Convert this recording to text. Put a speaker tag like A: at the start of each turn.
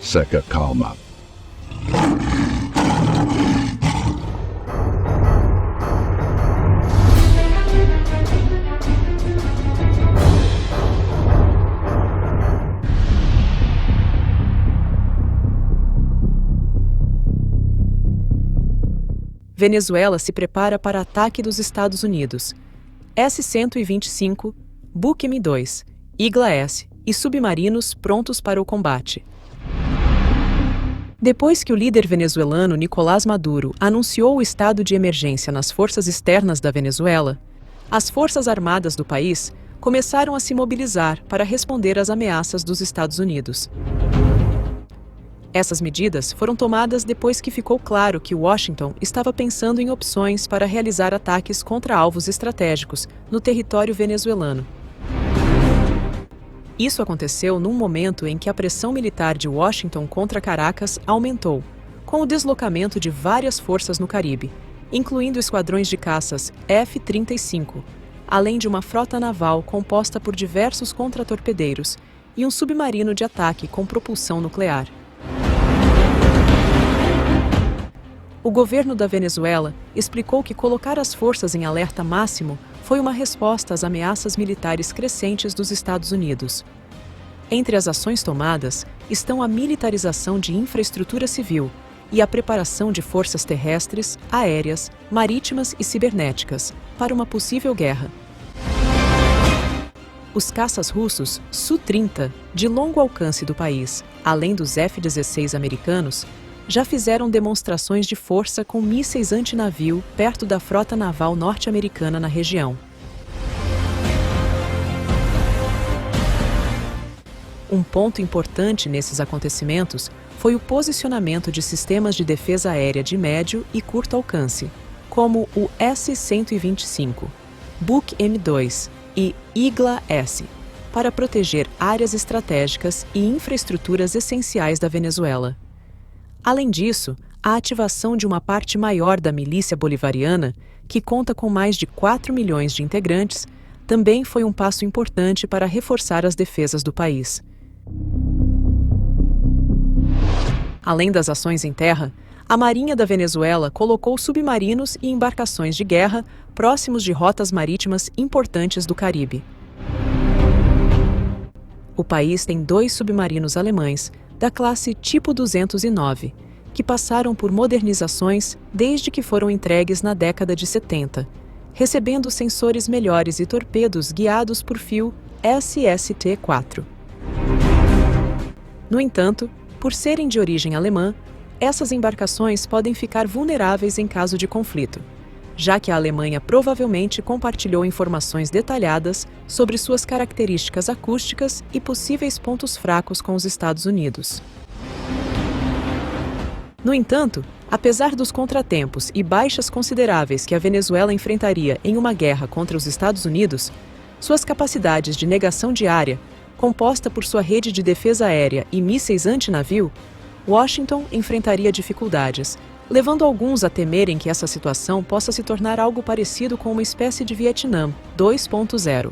A: Seca calma.
B: Venezuela se prepara para ataque dos Estados Unidos. S-125, buque M2, Igla-S e submarinos prontos para o combate. Depois que o líder venezuelano Nicolás Maduro anunciou o estado de emergência nas forças externas da Venezuela, as forças armadas do país começaram a se mobilizar para responder às ameaças dos Estados Unidos. Essas medidas foram tomadas depois que ficou claro que Washington estava pensando em opções para realizar ataques contra alvos estratégicos no território venezuelano. Isso aconteceu num momento em que a pressão militar de Washington contra Caracas aumentou, com o deslocamento de várias forças no Caribe, incluindo esquadrões de caças F-35, além de uma frota naval composta por diversos contratorpedeiros e um submarino de ataque com propulsão nuclear. O governo da Venezuela explicou que colocar as forças em alerta máximo foi uma resposta às ameaças militares crescentes dos Estados Unidos. Entre as ações tomadas estão a militarização de infraestrutura civil e a preparação de forças terrestres, aéreas, marítimas e cibernéticas para uma possível guerra. Os caças russos Su-30, de longo alcance do país, além dos F-16 americanos, já fizeram demonstrações de força com mísseis antinavio perto da frota naval norte-americana na região. Um ponto importante nesses acontecimentos foi o posicionamento de sistemas de defesa aérea de médio e curto alcance, como o S-125, buque M2 e Igla-S, para proteger áreas estratégicas e infraestruturas essenciais da Venezuela. Além disso, a ativação de uma parte maior da milícia bolivariana, que conta com mais de 4 milhões de integrantes, também foi um passo importante para reforçar as defesas do país. Além das ações em terra, a Marinha da Venezuela colocou submarinos e embarcações de guerra próximos de rotas marítimas importantes do Caribe. O país tem 2 submarinos alemães, da classe Tipo 209, que passaram por modernizações desde que foram entregues na década de 70, recebendo sensores melhores e torpedos guiados por fio SST-4. No entanto, por serem de origem alemã, essas embarcações podem ficar vulneráveis em caso de conflito, já que a Alemanha provavelmente compartilhou informações detalhadas sobre suas características acústicas e possíveis pontos fracos com os Estados Unidos. No entanto, apesar dos contratempos e baixas consideráveis que a Venezuela enfrentaria em uma guerra contra os Estados Unidos, suas capacidades de negação de área, composta por sua rede de defesa aérea e mísseis antinavio, Washington enfrentaria dificuldades, levando alguns a temerem que essa situação possa se tornar algo parecido com uma espécie de Vietnã 2.0.